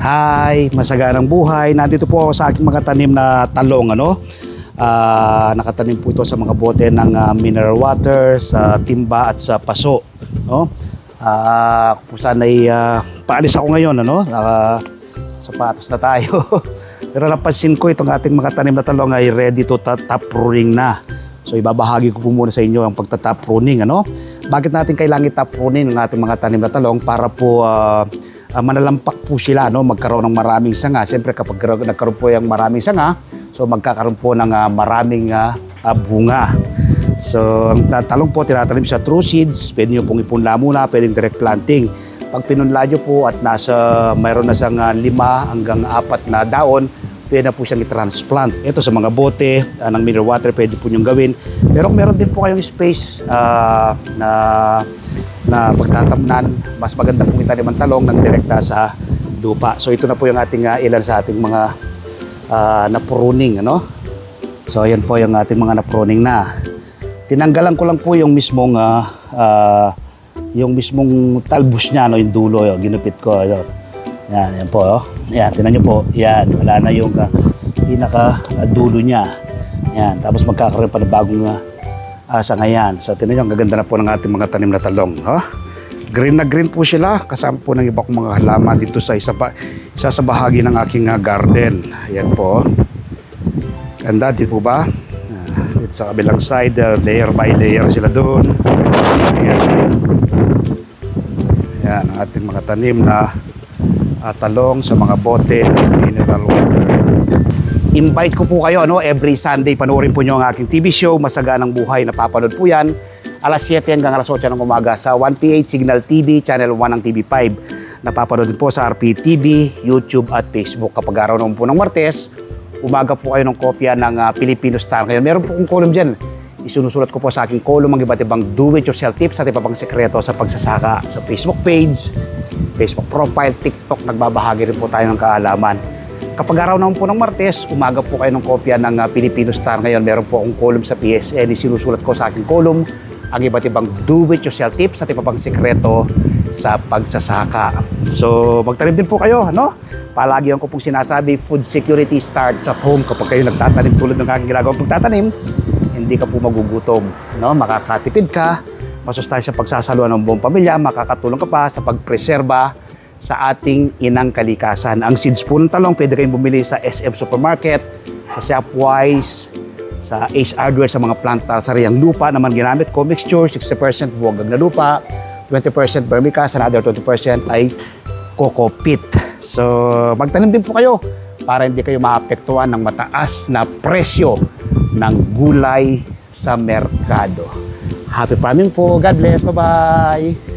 Hi, masaganang buhay. Nandito po ako sa aking mga tanim na talong, nakatanim po ito sa mga bote ng mineral water, sa timba at sa paso, no? Kung saan ay paalis ako ngayon, sapatos na tayo. Pero napansin ko itong ating mga tanim na talong ay ready to tap pruning na. So ibabahagi ko po muna sa inyo ang pagtatap pruning, Bakit natin kailangan tap pruning ng ating mga tanim na talong? Para po manalampak po sila, magkaroon ng maraming sanga. Siyempre kapag nagkaroon po yung maraming sanga, so magkakaroon po ng maraming bunga. So ang talong po tinatanim sa true seeds, pwede nyo pong ipunla muna, pwedeng direct planting. Pag pinunla nyo po at mayroon na siyang 5 hanggang 4 na daon, pwede na po siyang i-transplant. Ito sa mga bote ng mineral water, pwede po nyong gawin. Pero kung meron din po kayong space na pagtatamnan, mas maganda pong itanim ang talong ng direkta sa lupa. So ito na po yung ating ilan sa ating mga na-pruning, So ayan po yung ating mga na-pruning na. Tinanggalan ko lang po yung mismong talbos niya, yung dulo, ginupit ko. Yan po. Yan, tingnan nyo po. Yan, wala na yung pinaka-dulo niya. Yan, tapos magkakaroon pa ng bagong sanga yan. So, tingnan nyo, ang gaganda na po ng ating mga tanim na talong. Green na green po sila. Kasama po ng iba kong mga halaman dito sa isa sa bahagi ng aking garden. Ayan po. Ganda, dito po ba? Dito sa kabilang side, layer by layer sila doon. Ayan. Ayan, ang ating mga tanim na talong sa mga bote mineral water. Invite ko po kayo, every Sunday panoorin po nyo ang aking TV show, Masaganang Buhay. Napapanood po yan alas 7 hanggang alas 8 ng umaga sa 1PH Signal TV, Channel 1 ng TV5. Napapanood din po sa RPTV, YouTube at Facebook. Kapag araw naman po ng Martes, umaga po kayo ng kopya ng Filipino Star. Ngayon, meron po kong column dyan. Isinusulat ko po sa aking column ang iba't ibang do-it-yourself tips at iba pang sekreto sa pagsasaka. Sa Facebook page, Facebook profile, TikTok, nagbabahagi rin po tayo ng kaalaman. Kapag araw naman po ng Martes, umaga po kayo ng kopya ng Filipino Star. Ngayon, meron po akong column sa PSN. Isinusulat ko sa aking column ang iba't ibang do-it-yourself tips at iba pang sekreto sa pagsasaka. So, magtanim din po kayo, Palagi ko pong sinasabi, food security starts at home. Kapag kayo nagtatanim tulad ng aking ginagawang pagtatanim, hindi ka po magugutom, makakatipid ka, masustansya sa pagsasaluhan ng buong pamilya, makakatulong ka pa sa pagpreserba sa ating inang kalikasan. Ang seeds po ng talong, pwede kayong bumili sa SM Supermarket, sa Shopwise, sa Ace Hardware, sa mga plant nursery. Ang lupa naman ginamit ko, mixture, 60% buwagag na lupa, 20% vermicast, another 20% ay coco peat. So, magtanim din po kayo para hindi kayo maapektuhan ng mataas na presyo ng gulay sa merkado. Happy farming po. God bless. Bye-bye.